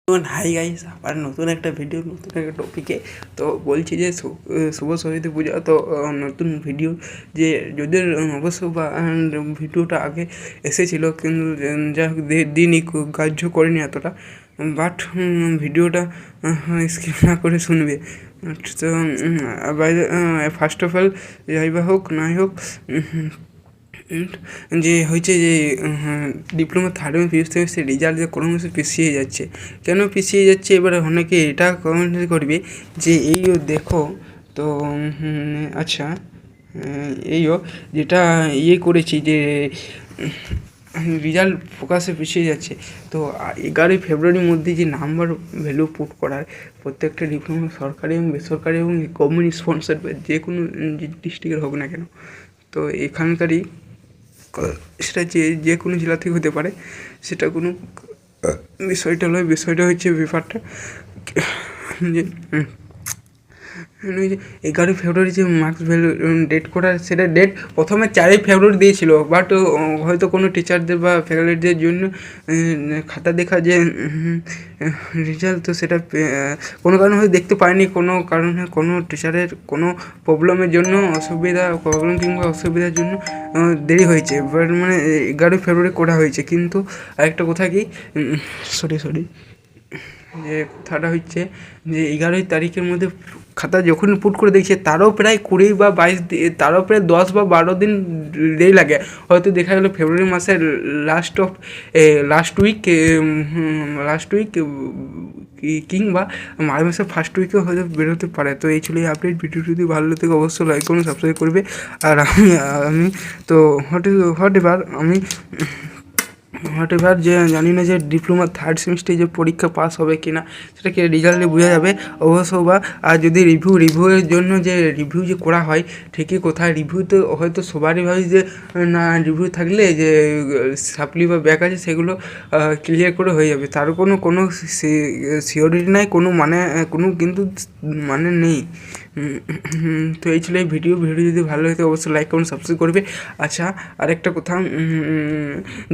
Hi guys, আবার নতুন একটা ভিডিও, নতুন একটা টপিকে। তো বলছি যে শুভ সরস্বতী পূজা। তো নতুন ভিডিও যে যদি অবশ্য বা ভিডিওটা আগে এসেছিলো, কিন্তু যা হোক দিনই কার্য করিনি এতটা, বাট ভিডিওটা স্কিপ না করে শুনবে। তো ফার্স্ট অফ অল, যাই বা হোক নাই হোক, যে হয়েছে যে ডিপ্লোমা থার্ড এবং ফিফথ সেমিস্টার রেজাল্ট যে কোনো মাসে পিছিয়ে যাচ্ছে। কেন পিছিয়ে যাচ্ছে? এবারে অনেকে এটা কমেন্ট করবে যে এইও দেখো। তো আচ্ছা, এইও যেটা করেছি যে রেজাল্ট প্রকাশে পিছিয়ে যাচ্ছে। তো 11ই ফেব্রুয়ারির মধ্যে যে নাম্বার ভ্যালু পুট করার প্রত্যেকটা ডিপ্লোমা, সরকারি এবং বেসরকারি এবং গভর্নমেন্ট স্পন্সার যে কোনো ডিস্ট্রিক্টের হোক না কেন, তো এখানকারই সেটা যে কোনো জেলা থেকে হতে পারে, সেটা কোনো বিষয়টা নয়। বিষয়টা হচ্ছে ব্যাপারটা যে 11ই ফেব্রুয়ারি যে মার্কস ভ্যালু ডেট করার, সেটা ডেট প্রথমে 4ই ফেব্রুয়ারি দিয়েছিল, বাট হয়তো কোনো টিচারদের বা ফ্যাকাল্টিদের জন্য খাতা দেখা যে রেজাল্ট, তো সেটা কোনো কারণে হয়তো দেখতে পায়নি, কোনো কারণে কোনো টিচারের কোনো প্রবলেমের জন্য প্রবলেম কিংবা অসুবিধার জন্য দেরি হয়েছে। বাট মানে 11ই ফেব্রুয়ারি করা হয়েছে। কিন্তু আরেকটা কথা কি, সরি যে কথাটা হচ্ছে যে 11ই তারিখের মধ্যে খাতা যখন পুট করে দেখছে, তারও প্রায় 20 বা 22 দিন, তারও প্রায় 10 বা 12 দিন দেরি লাগে। হয়তো দেখা গেলো ফেব্রুয়ারি মাসের লাস্ট উইক কিংবা মার্চ মাসের ফার্স্ট উইকেও হয়তো বেরোতে পারে। তো এই ছিল এই আপডেট। ভিডিও যদি ভালো লাগে অবশ্যই লাইক করুন, সাবস্ক্রাইব করবে। আর আমি তো হোয়াট এভার যে জানি না যে ডিপ্লোমা থার্ড সেমিস্টারে যে পরীক্ষা পাস হবে কি না, সেটাকে রেজাল্টে বোঝা যাবে অবশ্য। বা আর যদি রিভিউয়ের জন্য যে রিভিউ যে করা হয়, ঠিকই কোথায় রিভিউ, তো হয়তো সবারই ভাবে যে না, রিভিউ থাকলে যে সাপ্লি বা ব্যাক আছে সেগুলো ক্লিয়ার করে হয়ে যাবে। তার কোনো সিওরিটি নাই, কোনো কিন্তু মানে নেই। তো এই ছিল এই ভিডিও যদি ভালো লাগে অবশ্যই লাইক করুন, সাবস্ক্রাইব করবে। আচ্ছা, আরেকটা কথা,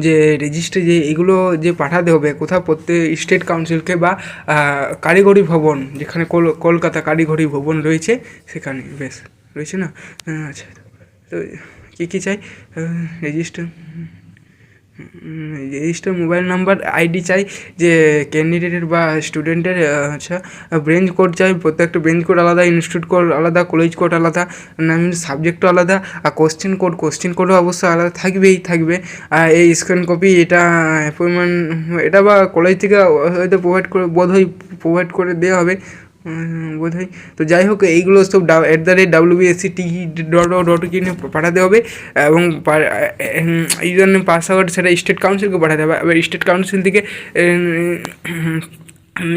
যে রেজিস্ট্রি যে এগুলো যে পাঠাতে হবে কোথাও, প্রত্যেক স্টেট কাউন্সিলকে বা কারিগরি ভবন, যেখানে কলকাতা কারিগরি ভবন রয়েছে সেখানে বেশ রয়েছে না। আচ্ছা, তো কী চাই? রেজিস্টার মোবাইল নাম্বার, আইডি চাই, যে ক্যান্ডিডেটের বা স্টুডেন্টের। আচ্ছা, ব্রেঞ্চ কোড চাই, প্রত্যেকটা ব্রেঞ্চ কোড আলাদা, ইনস্টিটিউট কোড আলাদা, কলেজ কোড আলাদা, সাবজেক্টও আলাদা, আর কোশ্চেন কোডও অবশ্যই আলাদা থাকবে। আর এই স্ক্যান কপি, এটা অ্যাপয়েন্টমেন্ট, এটা বা কলেজ থেকে হয়তো প্রোভাইড করে দেওয়া হবে বোধহয়। তো যাই হোক, এইগুলো সব @WBSCTE.in পাঠাতে হবে। এবং ইউজার নেম, পাসওয়ার্ড সেটা স্টেট কাউন্সিলকে পাঠাতে হবে। এবার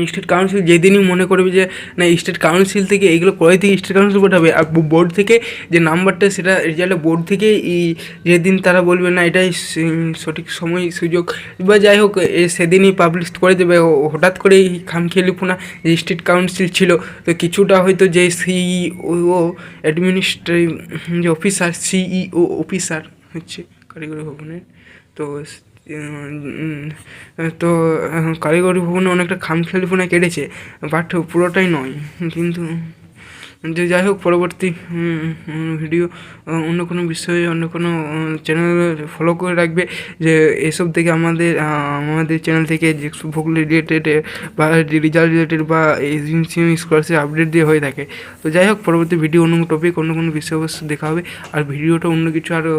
স্টেট কাউন্সিল যেদিনই মনে করবে যে না, স্টেট কাউন্সিল থেকে এইগুলো কলেজ থেকে স্টেট কাউন্সিল পাঠাবে। আর বোর্ড থেকে যে নাম্বারটা, সেটা রেজাল্টে বোর্ড থেকে যেদিন তারা বলবে না এটাই সঠিক সময় সুযোগ, বা যাই হোক সেদিনই পাবলিশ করে দেবে। হঠাৎ করেই খামখেয়ালি ফোনা যে স্টেট কাউন্সিল ছিল, তো কিছুটা হয়তো যে সিইও অ্যাডমিনিস্ট্রেটিভ যে সিইও অফিসার হচ্ছে কারিগরি ভবনের, তো তো কারিগরি ভবনে অনেকটা খামখেয়ালি ফোনা কেটেছে, বাট পুরোটাই নয়। কিন্তু যে যাই হোক, পরবর্তী ভিডিও অন্য কোনো বিষয়ে, অন্য কোনো চ্যানেল ফলো করে রাখবে, যে এসব থেকে আমাদের চ্যানেল থেকে যে ভোগ রিলেটেড বা রেজাল্ট রিলেটেড বা এজেন্সি স্কলারশিপ আপডেট দিয়ে হয়ে থাকে। তো যাই হোক, পরবর্তী ভিডিও অন্য টপিক, অন্য কোনো বিষয়বস্তু দেখা হবে। আর ভিডিওটা অন্য কিছু আরও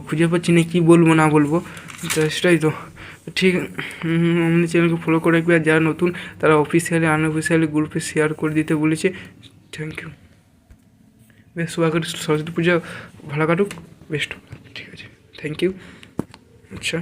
খুঁজে পাচ্ছি না, কী বলবো না বলবো, তো সেটাই তো ঠিক। আমাদের চ্যানেলকে ফলো করে রাখবে। আর যারা নতুন, তারা অফিসিয়ালি আনঅফিসিয়ালি গ্রুপে শেয়ার করে দিতে বলেছে। Thank you. বেশ, সরস্বতী পূজা ভালো কাটুক, বেস্ট। ঠিক আছে, থ্যাংক ইউ। আচ্ছা।